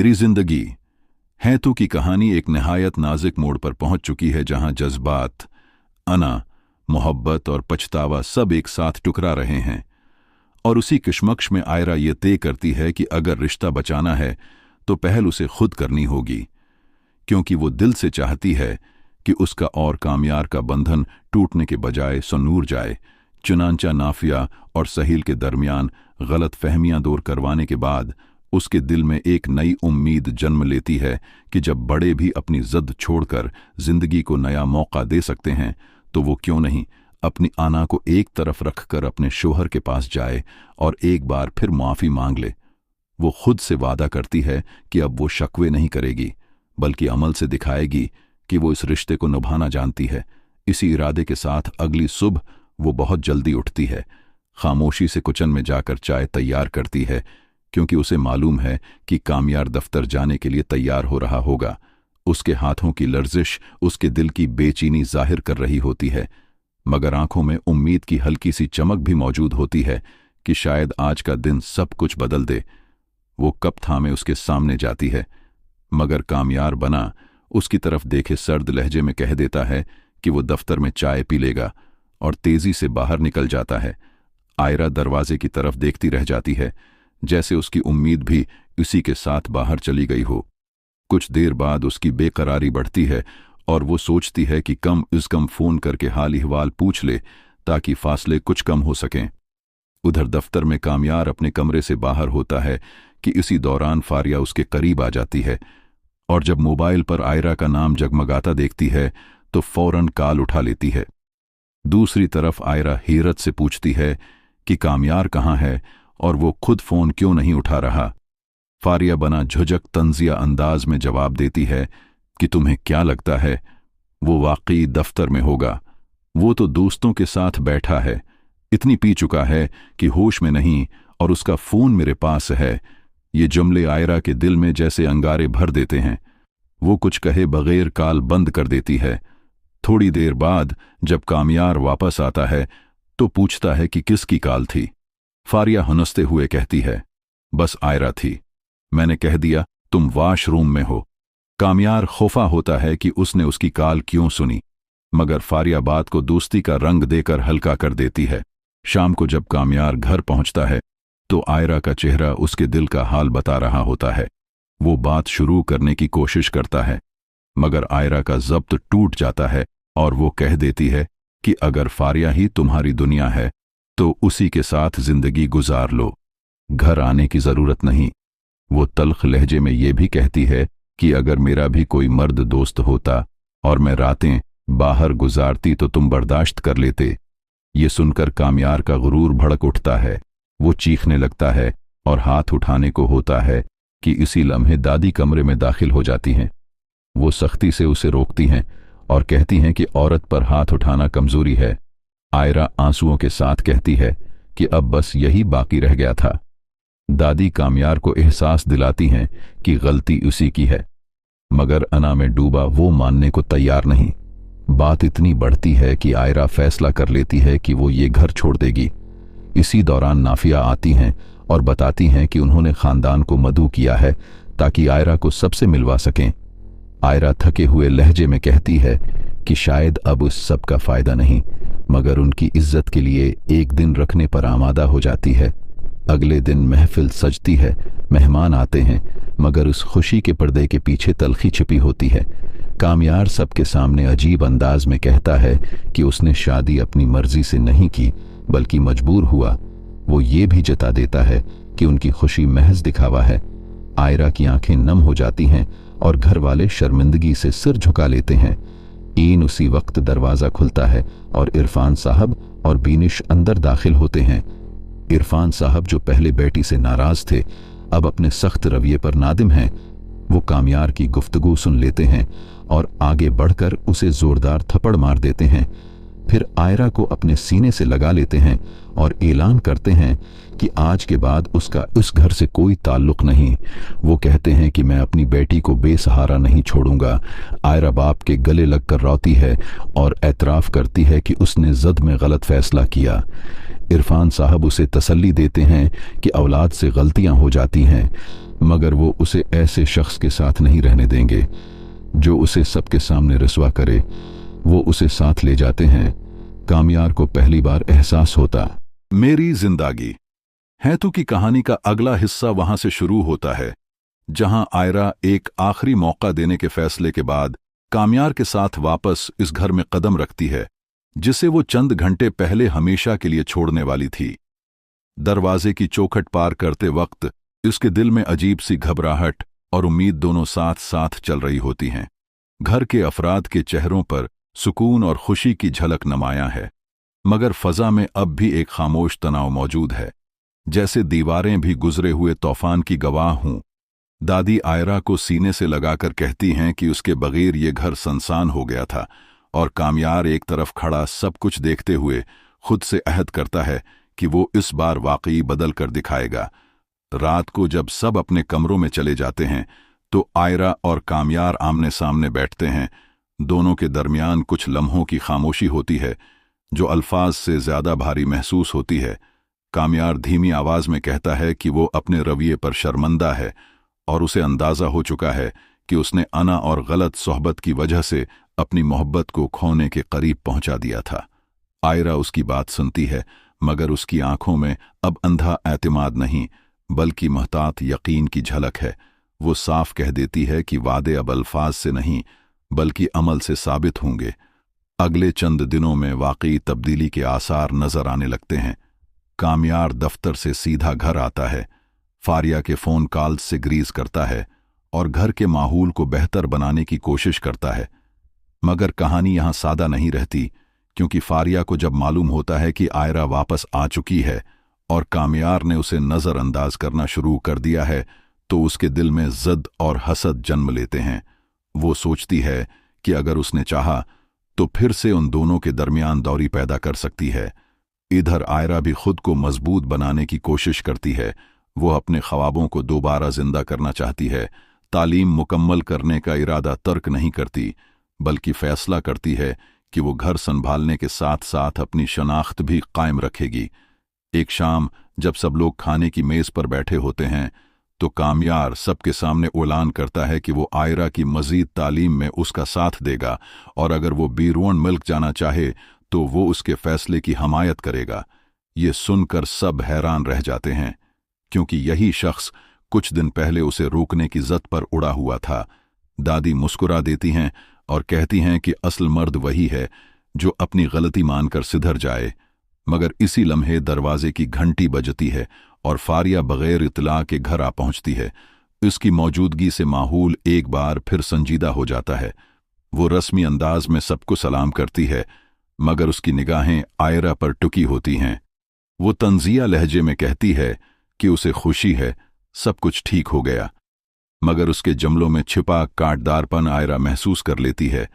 मेरी जिंदगी हैतू की कहानी एक निहायत नाजुक मोड़ पर पहुंच चुकी है, जहां जज्बात, अना, मोहब्बत और पछतावा सब एक साथ टुकरा रहे हैं। और उसी कशमकश में आयरा ये तय करती है कि अगर रिश्ता बचाना है तो पहल उसे खुद करनी होगी, क्योंकि वो दिल से चाहती है कि उसका और कामयार का बंधन टूटने के बजाय सनूर जाए। चुनांचा नाफिया और सहील के दरमियान गलत फहमियां दूर करवाने के बाद उसके दिल में एक नई उम्मीद जन्म लेती है कि जब बड़े भी अपनी जिद छोड़कर जिंदगी को नया मौका दे सकते हैं तो वो क्यों नहीं अपनी आना को एक तरफ रखकर अपने शोहर के पास जाए और एक बार फिर माफी मांग ले। वो खुद से वादा करती है कि अब वो शकवे नहीं करेगी, बल्कि अमल से दिखाएगी कि वो इस रिश्ते को निभाना जानती है। इसी इरादे के साथ अगली सुबह वो बहुत जल्दी उठती है, खामोशी से किचन में जाकर चाय तैयार करती है, क्योंकि उसे मालूम है कि कामयार दफ्तर जाने के लिए तैयार हो रहा होगा। उसके हाथों की लर्जिश उसके दिल की बेचैनी जाहिर कर रही होती है, मगर आंखों में उम्मीद की हल्की सी चमक भी मौजूद होती है कि शायद आज का दिन सब कुछ बदल दे। वो कप थामे उसके सामने जाती है, मगर कामयार बना उसकी तरफ देखे सर्द लहजे में कह देता है कि वो दफ्तर में चाय पी लेगा और तेजी से बाहर निकल जाता है। आयरा दरवाजे की तरफ देखती रह जाती है, जैसे उसकी उम्मीद भी उसी के साथ बाहर चली गई हो। कुछ देर बाद उसकी बेकरारी बढ़ती है और वो सोचती है कि कम इस कम फोन करके हाल अहवाल पूछ ले ताकि फासले कुछ कम हो सकें। उधर दफ्तर में कामयार अपने कमरे से बाहर होता है कि इसी दौरान फारिया उसके करीब आ जाती है, और जब मोबाइल पर आयरा का नाम जगमगाता देखती है तो फौरन कॉल उठा लेती है। दूसरी तरफ आयरा हैरत से पूछती है कि कामयार कहाँ है और वो खुद फोन क्यों नहीं उठा रहा। फारिया बना झुझक तंजिया अंदाज में जवाब देती है कि तुम्हें क्या लगता है वो वाकई दफ्तर में होगा? वो तो दोस्तों के साथ बैठा है, इतनी पी चुका है कि होश में नहीं, और उसका फोन मेरे पास है। ये जुमले आयरा के दिल में जैसे अंगारे भर देते हैं। वो कुछ कहे बगैर कॉल बंद कर देती है। थोड़ी देर बाद जब कामयार वापस आता है तो पूछता है कि किसकी कॉल थी। फारिया हंसते हुए कहती है, बस आयरा थी, मैंने कह दिया तुम वॉशरूम में हो। कामयार खौफा होता है कि उसने उसकी कॉल क्यों सुनी, मगर फारिया बात को दोस्ती का रंग देकर हल्का कर देती है। शाम को जब कामयार घर पहुंचता है तो आयरा का चेहरा उसके दिल का हाल बता रहा होता है। वो बात शुरू करने की कोशिश करता है, मगर आयरा का ज़ब्त टूट जाता है और वो कह देती है कि अगर फारिया ही तुम्हारी दुनिया है तो उसी के साथ जिंदगी गुजार लो, घर आने की जरूरत नहीं। वो तल्ख लहजे में ये भी कहती है कि अगर मेरा भी कोई मर्द दोस्त होता और मैं रातें बाहर गुजारती तो तुम बर्दाश्त कर लेते। ये सुनकर कामयार का गुरूर भड़क उठता है। वो चीखने लगता है और हाथ उठाने को होता है कि इसी लम्हे दादी कमरे में दाखिल हो जाती हैं। वो सख्ती से उसे रोकती हैं और कहती हैं कि औरत पर हाथ उठाना कमजोरी है। आयरा आंसुओं के साथ कहती है कि अब बस यही बाकी रह गया था। दादी कामयार को एहसास दिलाती हैं कि गलती उसी की है, मगर अना में डूबा वो मानने को तैयार नहीं। बात इतनी बढ़ती है कि आयरा फैसला कर लेती है कि वो ये घर छोड़ देगी। इसी दौरान नाफिया आती हैं और बताती हैं कि उन्होंने खानदान को मदऊ किया है ताकि आयरा को सबसे मिलवा सकें। आयरा थके हुए लहजे में कहती है कि शायद अब उस सब का फायदा नहीं, मगर उनकी इज्जत के लिए एक दिन रखने पर आमादा हो जाती है। अगले दिन महफिल सजती है, मेहमान आते हैं, मगर उस खुशी के पर्दे के पीछे तलखी छिपी होती है। कामयार सबके सामने अजीब अंदाज में कहता है कि उसने शादी अपनी मर्जी से नहीं की, बल्कि मजबूर हुआ। वो ये भी जता देता है कि उनकी खुशी महज दिखावा है। आयरा की आंखें नम हो जाती हैं और घर वाले शर्मिंदगी से सिर झुका लेते हैं। ईन उसी वक्त दरवाजा खुलता है और इरफान साहब और बीनिश अंदर दाखिल होते हैं। इरफान साहब जो पहले बेटी से नाराज थे, अब अपने सख्त रवैये पर नादिम हैं। वो कामयार की गुफ्तगू सुन लेते हैं और आगे बढ़कर उसे जोरदार थप्पड़ मार देते हैं। फिर आयरा को अपने सीने से लगा लेते हैं और ऐलान करते हैं कि आज के बाद उसका उस घर से कोई ताल्लुक नहीं। वो कहते हैं कि मैं अपनी बेटी को बेसहारा नहीं छोड़ूंगा। आयरा बाप के गले लगकर रोती है और एतराफ़ करती है कि उसने ज़द में गलत फैसला किया। इरफान साहब उसे तसल्ली देते हैं कि औलाद से गलतियां हो जाती हैं, मगर वो उसे ऐसे शख्स के साथ नहीं रहने देंगे जो उसे सबके सामने रसवा करे। वो उसे साथ ले जाते हैं। कामयार को पहली बार एहसास होता। मेरी जिंदगी हैतू की कहानी का अगला हिस्सा वहां से शुरू होता है जहां आयरा एक आखिरी मौका देने के फैसले के बाद कामयार के साथ वापस इस घर में कदम रखती है जिसे वो चंद घंटे पहले हमेशा के लिए छोड़ने वाली थी। दरवाजे की चौखट पार करते वक्त उसके दिल में अजीब सी घबराहट और उम्मीद दोनों साथ साथ चल रही होती हैं। घर के अफराद के चेहरों पर सुकून और खुशी की झलक नुमायां है, मगर फजा में अब भी एक खामोश तनाव मौजूद है, जैसे दीवारें भी गुजरे हुए तूफान की गवाह हों। दादी आयरा को सीने से लगाकर कहती हैं कि उसके बगैर ये घर सुनसान हो गया था, और कामयार एक तरफ खड़ा सब कुछ देखते हुए खुद से अहद करता है कि वो इस बार वाकई बदल कर दिखाएगा। रात को जब सब अपने कमरों में चले जाते हैं तो आयरा और कामयार आमने सामने बैठते हैं। दोनों के दरमियान कुछ लम्हों की खामोशी होती है जो अल्फाज से ज्यादा भारी महसूस होती है। कामयार धीमी आवाज में कहता है कि वो अपने रवैये पर शर्मंदा है और उसे अंदाजा हो चुका है कि उसने अना और गलत सोहबत की वजह से अपनी मोहब्बत को खोने के करीब पहुंचा दिया था। आयरा उसकी बात सुनती है, मगर उसकी आंखों में अब अंधा एतमाद नहीं बल्कि महतात यकीन की झलक है। वो साफ कह देती है कि वादे अब अल्फाज से नहीं बल्कि अमल से साबित होंगे। अगले चंद दिनों में वाकई तब्दीली के आसार नजर आने लगते हैं। कामयार दफ्तर से सीधा घर आता है, फारिया के फोन कॉल से ग्रीज करता है और घर के माहौल को बेहतर बनाने की कोशिश करता है। मगर कहानी यहां सादा नहीं रहती, क्योंकि फारिया को जब मालूम होता है कि आयरा वापस आ चुकी है और कामयार ने उसे नजरअंदाज करना शुरू कर दिया है, तो उसके दिल में ज़द और हसद जन्म लेते हैं। वो सोचती है कि अगर उसने चाहा तो फिर से उन दोनों के दरमियान दौरी पैदा कर सकती है। इधर आयरा भी खुद को मजबूत बनाने की कोशिश करती है। वो अपने ख्वाबों को दोबारा जिंदा करना चाहती है। तालीम मुकम्मल करने का इरादा तर्क नहीं करती, बल्कि फैसला करती है कि वो घर संभालने के साथ साथ अपनी शनाख्त भी कायम रखेगी। एक शाम जब सब लोग खाने की मेज पर बैठे होते हैं तो कामयार सबके सामने ऐलान करता है कि वो आयरा की मजीद तालीम में उसका साथ देगा, और अगर वो बीरुवन मुल्क जाना चाहे तो वो उसके फैसले की हमायत करेगा। ये सुनकर सब हैरान रह जाते हैं, क्योंकि यही शख्स कुछ दिन पहले उसे रोकने की जद पर उड़ा हुआ था। दादी मुस्कुरा देती हैं और कहती हैं कि असल मर्द वही है जो अपनी गलती मानकर सिधर जाए। मगर इसी लम्हे दरवाजे की घंटी बजती है और फारिया बगैर इतला के घर आ पहुंचती है। उसकी मौजूदगी से माहौल एक बार फिर संजीदा हो जाता है। वो रस्मी अंदाज में सबको सलाम करती है, मगर उसकी निगाहें आयरा पर टुकी होती हैं। वो तंजिया लहजे में कहती है कि उसे खुशी है, सब कुछ ठीक हो गया, मगर उसके जमलों में छिपा कांटदारपन आयरा महसूस कर लेती है।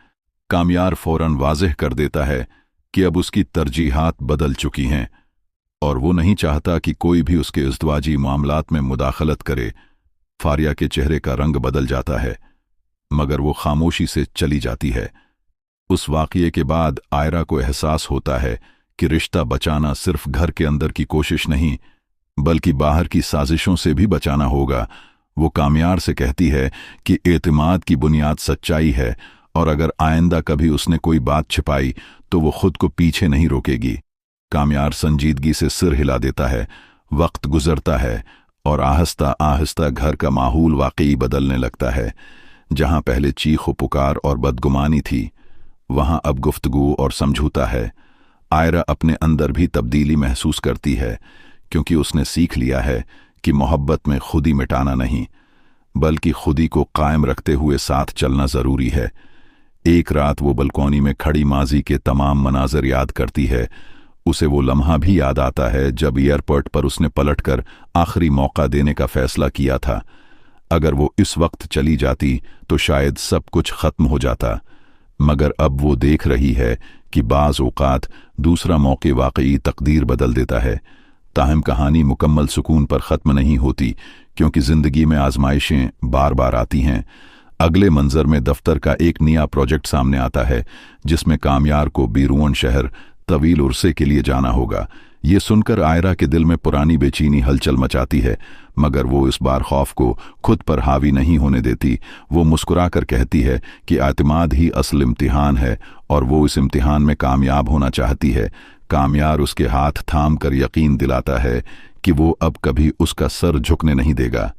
कामयार फौरन वाज़ेह कर देता है कि अब उसकी तरजीहात बदल चुकी हैं और वो नहीं चाहता कि कोई भी उसके इज़्दवाजी मामलात में मुदाखलत करे। फारिया के चेहरे का रंग बदल जाता है, मगर वो खामोशी से चली जाती है। उस वाक़ये के बाद आयरा को एहसास होता है कि रिश्ता बचाना सिर्फ घर के अंदर की कोशिश नहीं बल्कि बाहर की साजिशों से भी बचाना होगा। वो कामयार से कहती है कि एतमाद की बुनियाद सच्चाई है, और अगर आइंदा कभी उसने कोई बात छिपाई तो वो खुद को पीछे नहीं रोकेगी। कामयार संजीदगी से सिर हिला देता है। वक्त गुजरता है और आहिस्ता आहिस्ता घर का माहौल वाकई बदलने लगता है। जहां पहले चीख पुकार और बदगुमानी थी, वहां अब गुफ्तगू और समझौता है। आयरा अपने अंदर भी तब्दीली महसूस करती है, क्योंकि उसने सीख लिया है कि मोहब्बत में खुदी मिटाना नहीं बल्कि खुदी को कायम रखते हुए साथ चलना जरूरी है। एक रात वो बलकोनी में खड़ी माजी के तमाम मनाजर याद करती है। उसे वो लम्हा भी याद आता है जब एयरपोर्ट पर उसने पलटकर आखिरी मौका देने का फैसला किया था। अगर वो इस वक्त चली जाती तो शायद सब कुछ खत्म हो जाता, मगर अब वो देख रही है कि बाज़ औक़ात दूसरा मौके वाकई तकदीर बदल देता है। ताहम कहानी मुकम्मल सुकून पर ख़त्म नहीं होती, क्योंकि ज़िंदगी में आजमाइशें बार बार आती हैं। अगले मंजर में दफ्तर का एक नया प्रोजेक्ट सामने आता है, जिसमें कामयार को बीरुवन शहर तवील उर्से के लिए जाना होगा। ये सुनकर आयरा के दिल में पुरानी बेचैनी हलचल मचाती है, मगर वो इस बार खौफ को खुद पर हावी नहीं होने देती। वो मुस्कुराकर कहती है कि एतमाद ही असल इम्तिहान है और वो इस इम्तिहान में कामयाब होना चाहती है। कामयार उसके हाथ थाम कर यकीन दिलाता है कि वो अब कभी उसका सर झुकने नहीं देगा।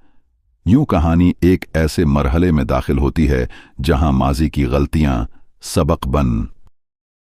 यूं कहानी एक ऐसे मरहले में दाखिल होती है जहां माजी की गलतियां सबक बन